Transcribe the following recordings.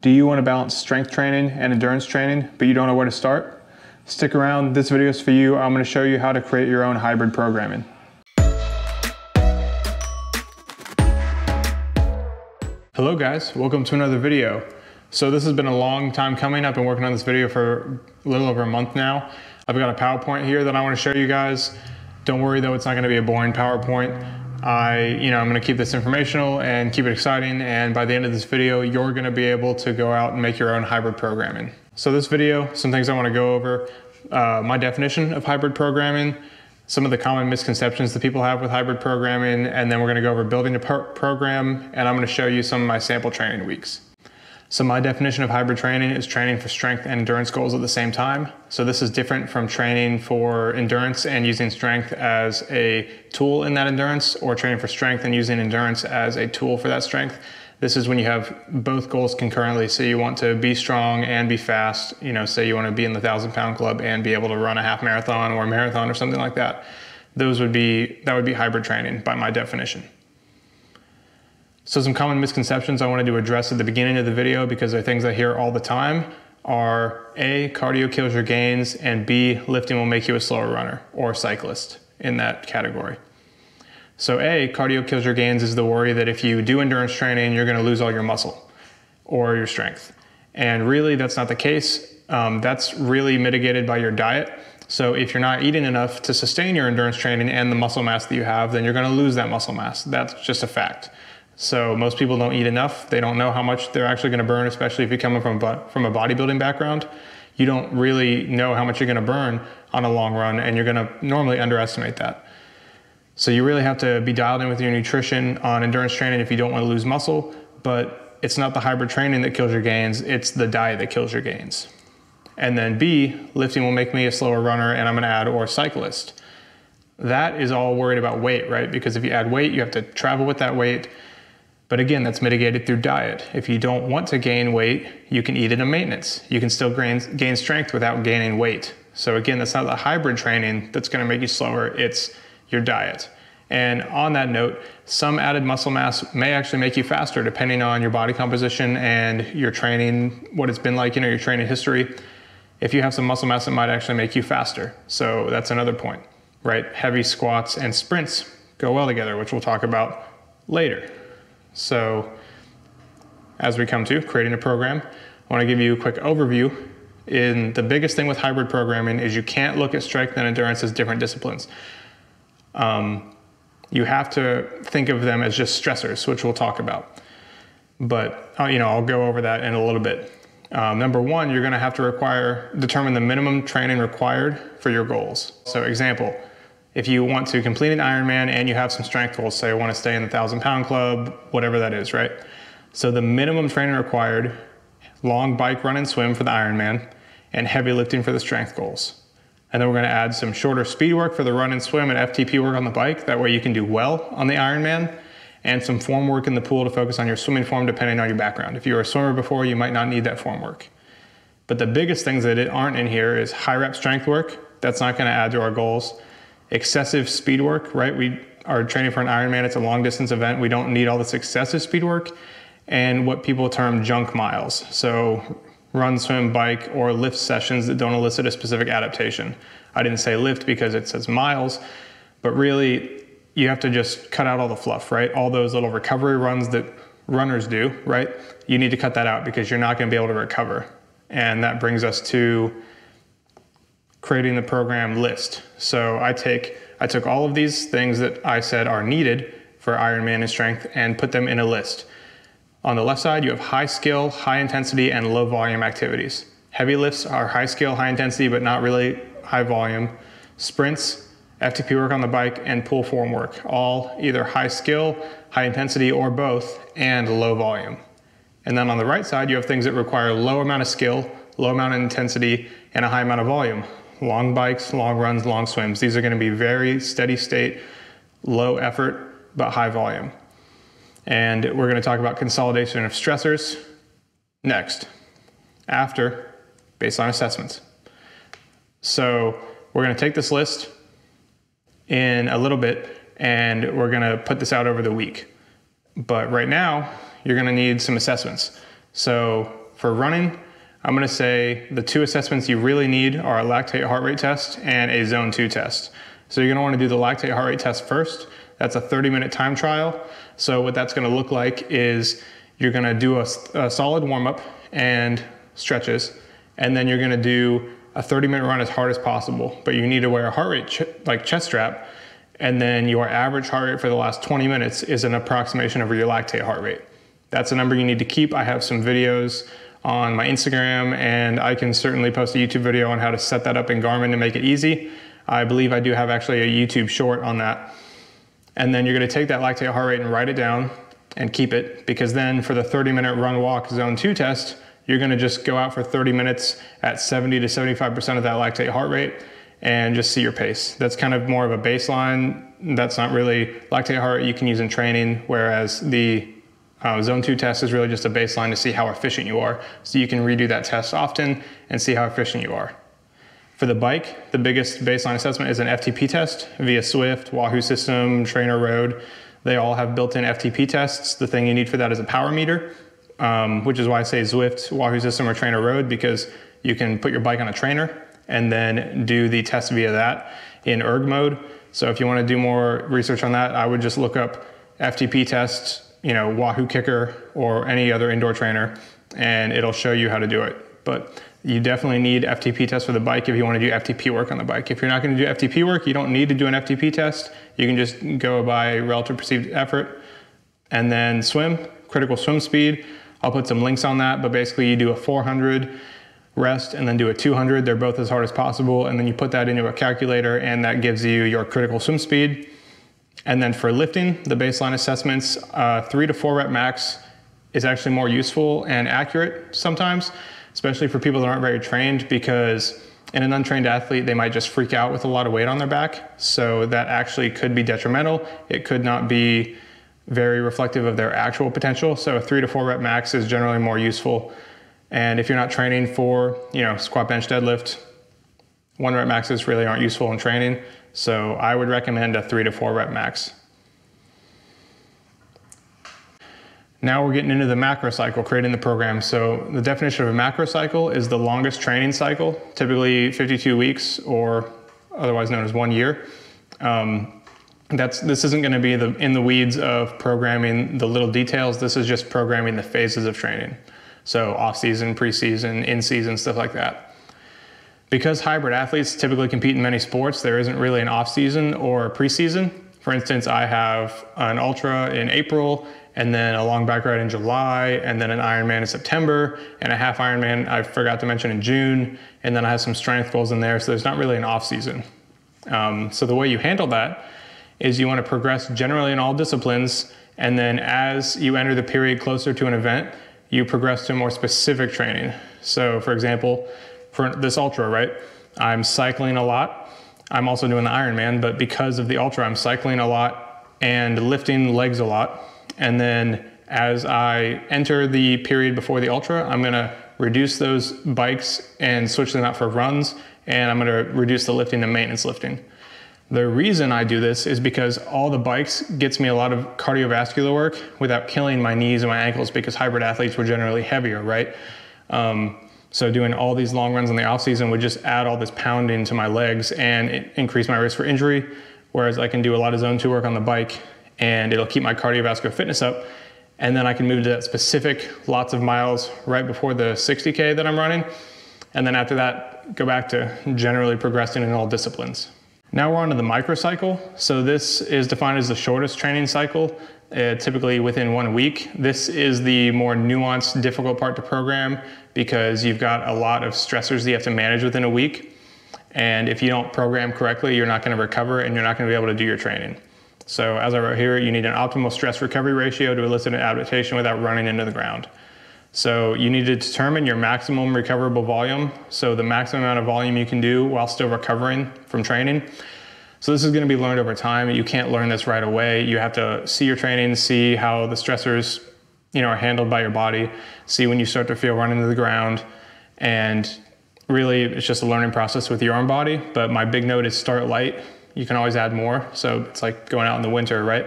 Do you want to balance strength training and endurance training, but you don't know where to start? Stick around, this video is for you. I'm going to show you how to create your own hybrid programming. Hello guys, welcome to another video. So this has been a long time coming. I've been working on this video for a little over a month now. I've got a PowerPoint here that I want to show you guys. Don't worry though, it's not going to be a boring PowerPoint. I'm going to keep this informational and keep it exciting, and by the end of this video you're going to be able to go out and make your own hybrid programming. So this video, some things I want to go over, my definition of hybrid programming, some of the common misconceptions that people have with hybrid programming, and then we're going to go over building a program, and I'm going to show you some of my sample training weeks. So my definition of hybrid training is training for strength and endurance goals at the same time. So this is different from training for endurance and using strength as a tool in that endurance, or training for strength and using endurance as a tool for that strength. This is when you have both goals concurrently. So you want to be strong and be fast. Say you want to be in the 1,000-pound club and be able to run a half marathon or a marathon or something like that. That would be hybrid training by my definition. So some common misconceptions I wanted to address at the beginning of the video, because they're things I hear all the time, are A, cardio kills your gains, and B, lifting will make you a slower runner or cyclist in that category. So A, cardio kills your gains is the worry that if you do endurance training, you're going to lose all your muscle or your strength. And really that's not the case. That's really mitigated by your diet. So if you're not eating enough to sustain your endurance training and the muscle mass that you have, then you're going to lose that muscle mass. That's just a fact. So most people don't eat enough. They don't know how much they're actually going to burn, especially if you're coming from a bodybuilding background. You don't really know how much you're going to burn on a long run, and you're going to normally underestimate that. So you really have to be dialed in with your nutrition on endurance training if you don't want to lose muscle, but it's not the hybrid training that kills your gains, it's the diet that kills your gains. And then B, lifting will make me a slower runner, and I'm going to add or cyclist. That is all worried about weight, right? Because if you add weight, you have to travel with that weight. But again, that's mitigated through diet. If you don't want to gain weight, you can eat in a maintenance. You can still gain strength without gaining weight. So again, that's not the hybrid training that's going to make you slower, it's your diet. And on that note, some added muscle mass may actually make you faster depending on your body composition and your training, what it's been like, your training history. If you have some muscle mass, it might actually make you faster. So that's another point, right? Heavy squats and sprints go well together, which we'll talk about later. So as we come to creating a program, I want to give you a quick overview. The biggest thing with hybrid programming is you can't look at strength and endurance as different disciplines. You have to think of them as just stressors, which we'll talk about. But I'll go over that in a little bit. Number one, you're going to have to determine the minimum training required for your goals. So example, if you want to complete an Ironman and you have some strength goals, say you want to stay in the 1,000-pound club, whatever that is, right? So the minimum training required, long bike, run, and swim for the Ironman, and heavy lifting for the strength goals. And then we're going to add some shorter speed work for the run and swim and FTP work on the bike. That way you can do well on the Ironman, and some form work in the pool to focus on your swimming form depending on your background. If you were a swimmer before, you might not need that form work. But the biggest things that aren't in here is high rep strength work. That's not going to add to our goals. Excessive speed work, right? We are training for an Ironman, it's a long distance event. We don't need all this excessive speed work. And what people term junk miles. So run, swim, bike, or lift sessions that don't elicit a specific adaptation. I didn't say lift because it says miles, but really you have to just cut out all the fluff, right? All those little recovery runs that runners do, right? You need to cut that out because you're not going to be able to recover. And that brings us to creating the program list. So I took all of these things that I said are needed for Ironman and strength and put them in a list. On the left side, you have high skill, high intensity, and low volume activities. Heavy lifts are high skill, high intensity, but not really high volume. Sprints, FTP work on the bike, and pull form work, all either high skill, high intensity, or both, and low volume. And then on the right side, you have things that require low amount of skill, low amount of intensity, and a high amount of volume. Long bikes, long runs, long swims. These are going to be very steady state, low effort, but high volume. And we're going to talk about consolidation of stressors next, after baseline assessments. So we're going to take this list in a little bit and we're going to put this out over the week. But right now, you're going to need some assessments. So for running, I'm gonna say the two assessments you really need are a lactate heart rate test and a zone 2 test. So you're gonna wanna do the lactate heart rate test first. That's a 30-minute time trial. So what that's gonna look like is you're gonna do a solid warm-up and stretches, and then you're gonna do a 30-minute run as hard as possible, but you need to wear a heart rate like chest strap, and then your average heart rate for the last 20 minutes is an approximation of your lactate heart rate. That's a number you need to keep. I have some videos on my Instagram, and I can certainly post a YouTube video on how to set that up in Garmin to make it easy. I believe I do have actually a YouTube short on that. And then you're gonna take that lactate heart rate and write it down and keep it, because then for the 30-minute run walk zone 2 test, you're gonna just go out for 30 minutes at 70 to 75% of that lactate heart rate and just see your pace. That's kind of more of a baseline. That's not really lactate heart rate you can use in training, whereas the zone 2 test is really just a baseline to see how efficient you are. So you can redo that test often and see how efficient you are. For the bike, the biggest baseline assessment is an FTP test via Swift, Wahoo System, Trainer Road. They all have built-in FTP tests. The thing you need for that is a power meter, which is why I say Zwift, Wahoo System, or Trainer Road, because you can put your bike on a trainer and then do the test via that in erg mode. So if you want to do more research on that, I would just look up FTP tests, Wahoo Kicker or any other indoor trainer, and it'll show you how to do it. But you definitely need FTP tests for the bike if you want to do FTP work on the bike. If you're not going to do FTP work, you don't need to do an FTP test. You can just go by relative perceived effort. And then swim, critical swim speed. I'll put some links on that, but basically you do a 400, rest, and then do a 200. They're both as hard as possible. And then you put that into a calculator, and that gives you your critical swim speed. And then for lifting, the baseline assessments, 3 to 4 rep max is actually more useful and accurate sometimes, especially for people that aren't very trained, because in an untrained athlete, they might just freak out with a lot of weight on their back. So that actually could be detrimental. It could not be very reflective of their actual potential. So a 3 to 4 rep max is generally more useful. And if you're not training for, squat, bench, deadlift, 1 rep maxes really aren't useful in training. So I would recommend a 3 to 4 rep max. Now we're getting into the macrocycle, creating the program. So the definition of a macrocycle is the longest training cycle, typically 52 weeks, or otherwise known as 1 year. This isn't going to be in the weeds of programming the little details. This is just programming the phases of training. So off season, preseason, in season, stuff like that. Because hybrid athletes typically compete in many sports, there isn't really an off season or a preseason. For instance, I have an ultra in April, and then a long bike ride in July, and then an Ironman in September, and a half Ironman I forgot to mention in June, and then I have some strength goals in there, so there's not really an off season. So the way you handle that is you want to progress generally in all disciplines, and then as you enter the period closer to an event, you progress to more specific training. So for example, for this ultra, right? I'm cycling a lot. I'm also doing the Ironman, but because of the ultra, I'm cycling a lot and lifting legs a lot. And then as I enter the period before the ultra, I'm gonna reduce those bikes and switch them out for runs, and I'm gonna reduce the lifting to maintenance lifting. The reason I do this is because all the bikes gets me a lot of cardiovascular work without killing my knees and my ankles, because hybrid athletes were generally heavier, right? So doing all these long runs in the off season would just add all this pounding to my legs and increase my risk for injury. Whereas I can do a lot of zone 2 work on the bike, and it'll keep my cardiovascular fitness up. And then I can move to that specific lots of miles right before the 60K that I'm running. And then after that, go back to generally progressing in all disciplines. Now we're on to the microcycle. So this is defined as the shortest training cycle, typically within 1 week. This is the more nuanced, difficult part to program, because you've got a lot of stressors that you have to manage within a week. And if you don't program correctly, you're not going to recover, and you're not going to be able to do your training. So as I wrote here, you need an optimal stress recovery ratio to elicit an adaptation without running into the ground. So you need to determine your maximum recoverable volume. So the maximum amount of volume you can do while still recovering from training. So this is going to be learned over time. You can't learn this right away. You have to see your training, see how the stressors, are handled by your body, see when you start to feel running to the ground. And really it's just a learning process with your own body. But my big note is start light. You can always add more. So it's like going out in the winter, right?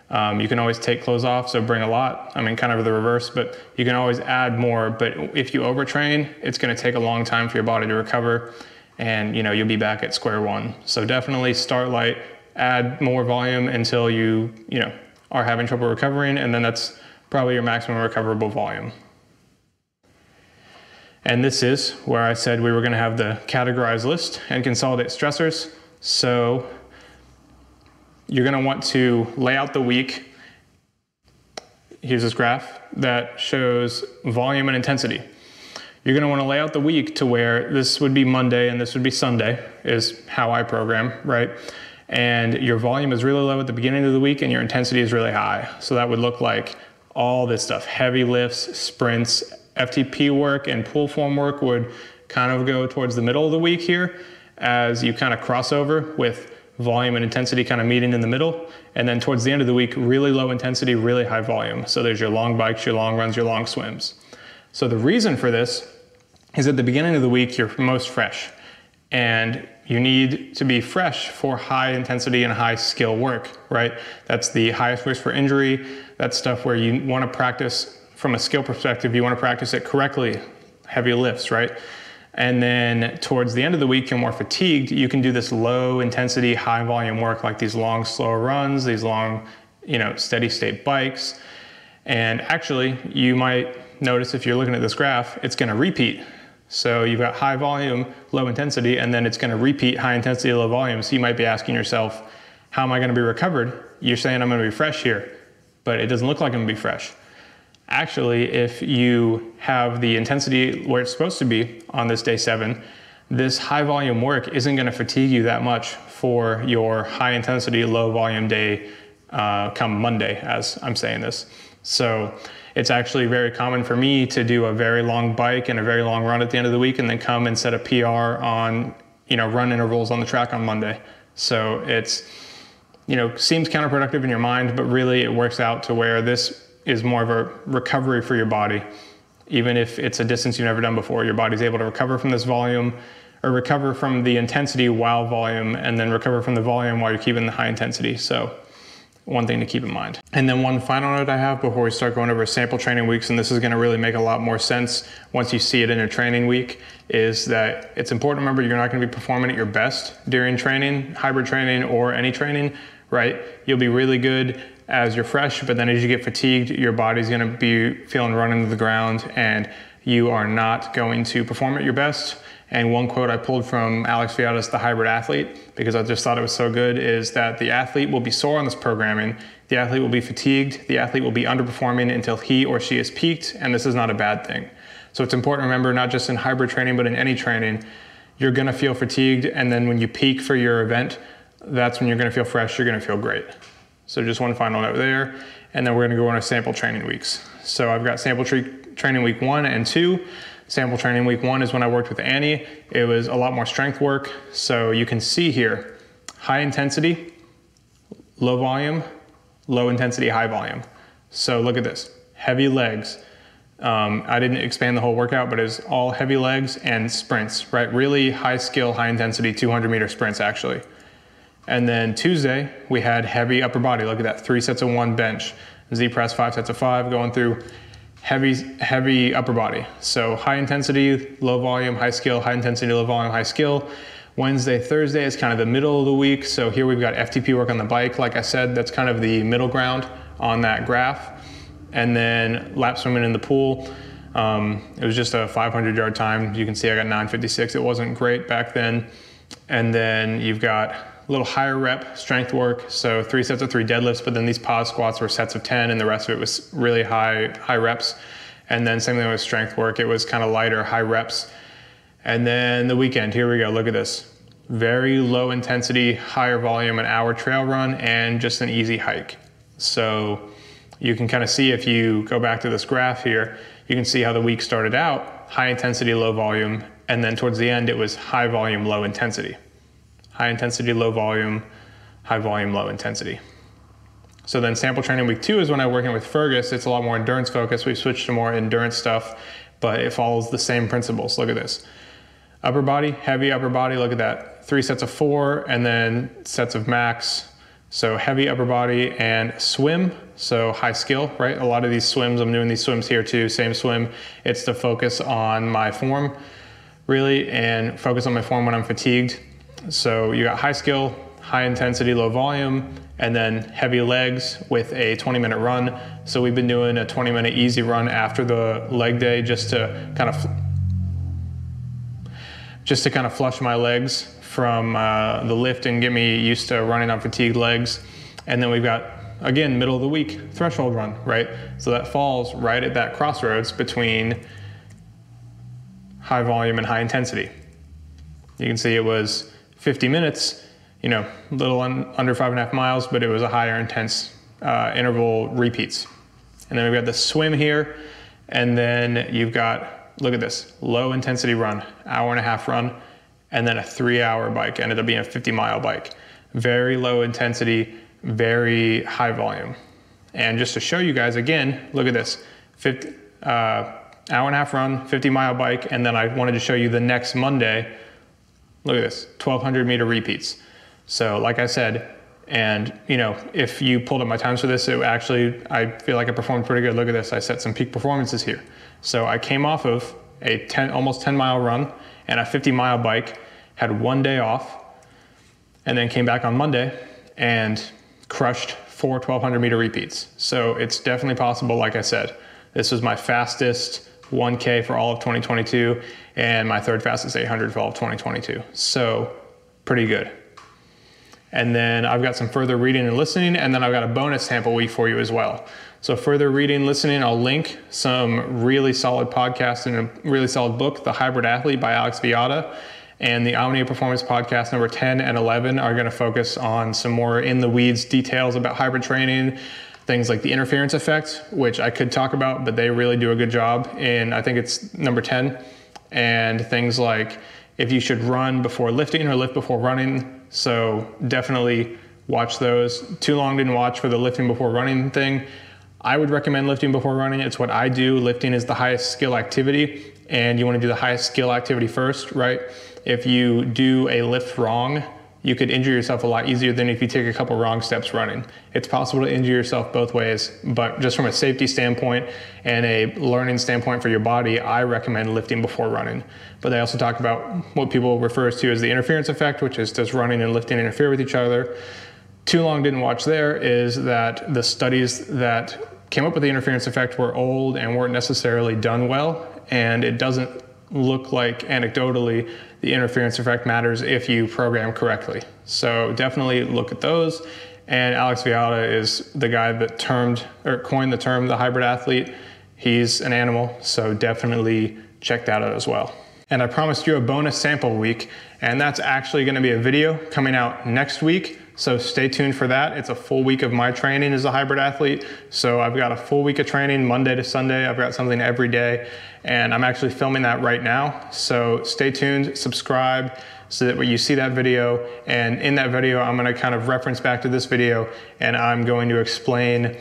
You can always take clothes off, so bring a lot. I mean, kind of the reverse, but you can always add more. But if you overtrain, it's going to take a long time for your body to recover, and you'll be back at square one. So definitely start light, add more volume until you are having trouble recovering, and then that's probably your maximum recoverable volume. And this is where I said we were going to have the categorized list and consolidate stressors. So you're going to want to lay out the week. Here's this graph that shows volume and intensity. You're going to want to lay out the week to where this would be Monday and this would be Sunday, is how I program, right? And your volume is really low at the beginning of the week and your intensity is really high. So that would look like all this stuff: heavy lifts, sprints, FTP work, and pull form work would kind of go towards the middle of the week here, as you kind of cross over with volume and intensity kind of meeting in the middle. And then towards the end of the week, really low intensity, really high volume. So there's your long bikes, your long runs, your long swims. So the reason for this is at the beginning of the week, you're most fresh. And you need to be fresh for high intensity and high skill work, right? That's the highest risk for injury. That's stuff where you want to practice from a skill perspective. You want to practice it correctly, heavy lifts, right? And then towards the end of the week, you're more fatigued. You can do this low intensity, high volume work, like these long, slow runs, these long, steady state bikes. And actually, you might notice if you're looking at this graph, it's going to repeat. So you've got high volume, low intensity, and then it's going to repeat high intensity, low volume. So you might be asking yourself, how am I going to be recovered? You're saying I'm going to be fresh here, but it doesn't look like I'm going to be fresh. Actually, if you have the intensity where it's supposed to be on this day 7, this high volume work isn't going to fatigue you that much for your high intensity, low volume day come Monday, as I'm saying this. So it's actually very common for me to do a very long bike and a very long run at the end of the week and then come and set a PR on, run intervals on the track on Monday. So it's, seems counterproductive in your mind, but really it works out to where this is more of a recovery for your body. Even if it's a distance you've never done before, your body's able to recover from this volume, or recover from the intensity while volume, and then recover from the volume while you're keeping the high intensity. So one thing to keep in mind. And then one final note I have before we start going over sample training weeks, and this is going to really make a lot more sense once you see it in a training week, is that it's important to remember you're not going to be performing at your best during training, hybrid training, or any training, right? You'll be really good as you're fresh, but then as you get fatigued, your body's going to be feeling run into the ground and you are not going to perform at your best. And one quote I pulled from Alex Viadas, the hybrid athlete, because I just thought it was so good, is that the athlete will be sore on this programming, the athlete will be fatigued, the athlete will be underperforming until he or she is peaked, and this is not a bad thing. So it's important to remember, not just in hybrid training, but in any training, you're going to feel fatigued, and then when you peak for your event, that's when you're going to feel fresh, you're going to feel great. So just one final note there, and then we're going to go on to sample training weeks. So I've got sample training week 1 and 2. Sample training week 1 is when I worked with Annie. It was a lot more strength work. So you can see here, high intensity, low volume, low intensity, high volume. So look at this, heavy legs. I didn't expand the whole workout, but it's all heavy legs and sprints, right? Really high skill, high intensity, 200-meter sprints actually. And then Tuesday, we had heavy upper body. Look at that, 3 sets of 1 bench, Z press, 5 sets of 5, going through heavy upper body. So high intensity, low volume, high skill, high intensity, low volume, high skill. Wednesday, Thursday is kind of the middle of the week. So here we've got FTP work on the bike. Like I said, that's kind of the middle ground on that graph. And then lap swimming in the pool. It was just a 500-yard time. You can see I got 9:56. It wasn't great back then. And then you've got a little higher rep strength work. So 3 sets of 3 deadlifts, but then these pause squats were sets of 10 and the rest of it was really high reps. And then same thing with strength work. It was kind of lighter, high reps. And then the weekend, here we go, look at this. Very low intensity, higher volume, an hour trail run and just an easy hike. So you can kind of see, if you go back to this graph here, you can see how the week started out, high intensity, low volume, and then towards the end it was high volume, low intensity. High intensity, low volume, high volume, low intensity. So then sample training week 2 is when I'm working with Fergus. It's a lot more endurance focused. We've switched to more endurance stuff, but it follows the same principles. Look at this. Upper body, heavy upper body, look at that. 3 sets of 4 and then sets of max. So heavy upper body and swim, so high skill, right? A lot of these swims, I'm doing these swims here too, same swim. It's to focus on my form really and focus on my form when I'm fatigued. So you got high skill, high intensity, low volume, and then heavy legs with a 20-minute run. So we've been doing a 20-minute easy run after the leg day just to kind of flush my legs from the lift and get me used to running on fatigued legs. And then we've got, again, middle of the week, threshold run, right? So that falls right at that crossroads between high volume and high intensity. You can see it was 50 minutes, you know, a little under 5.5 miles, but it was a higher intense interval repeats. And then we've got the swim here, and then you've got, look at this, low intensity run, 1.5 hour run, and then a 3-hour bike, ended up being a 50-mile bike. Very low intensity, very high volume. And just to show you guys again, look at this, 1.5 hour run, 50-mile bike, and then I wanted to show you the next Monday, look at this, 1,200 meter repeats. So like I said, and you know, if you pulled up my times for this, it actually, I feel like I performed pretty good. Look at this, I set some peak performances here. So I came off of a almost 10-mile run and a 50-mile bike, had 1 day off, and then came back on Monday and crushed 4 1,200 meter repeats. So it's definitely possible, like I said. This was my fastest 1K for all of 2022 and my third fastest 800 for all of 2022. So pretty good. And then I've got some further reading and listening, and then I've got a bonus sample week for you as well. So further reading, listening, I'll link some really solid podcasts and a really solid book, The Hybrid Athlete by Alex Viada, and the Omnia Performance podcast number 10 and 11 are going to focus on some more in the weeds details about hybrid training, things like the interference effect, which I could talk about, but they really do a good job. And I think it's number 10, and things like if you should run before lifting or lift before running. So definitely watch those. Too long didn't watch for the lifting before running thing. I would recommend lifting before running. It's what I do. Lifting is the highest skill activity, and you want to do the highest skill activity first, right? If you do a lift wrong, you could injure yourself a lot easier than if you take a couple wrong steps running. It's possible to injure yourself both ways, but just from a safety standpoint and a learning standpoint for your body, I recommend lifting before running. But they also talk about what people refer to as the interference effect, which is does running and lifting interfere with each other. Too long didn't watch there is that the studies that came up with the interference effect were old and weren't necessarily done well, and it doesn't look like anecdotally the interference effect matters if you program correctly. So definitely look at those. And Alex Viada is the guy that coined the term the hybrid athlete. He's an animal, so definitely check that out as well. And I promised you a bonus sample week, and that's actually going to be a video coming out next week. So stay tuned for that. It's a full week of my training as a hybrid athlete. So I've got a full week of training Monday to Sunday. I've got something every day, and I'm actually filming that right now. So stay tuned, subscribe so that when you see that video, and in that video, I'm going to kind of reference back to this video, and I'm going to explain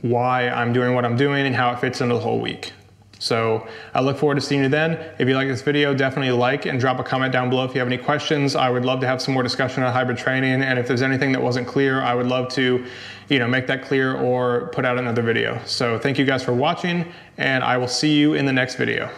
why I'm doing what I'm doing and how it fits into the whole week. So I look forward to seeing you then. If you like this video, definitely like and drop a comment down below if you have any questions. I would love to have some more discussion on hybrid training, and if there's anything that wasn't clear, I would love to, make that clear or put out another video. So thank you guys for watching, and I will see you in the next video.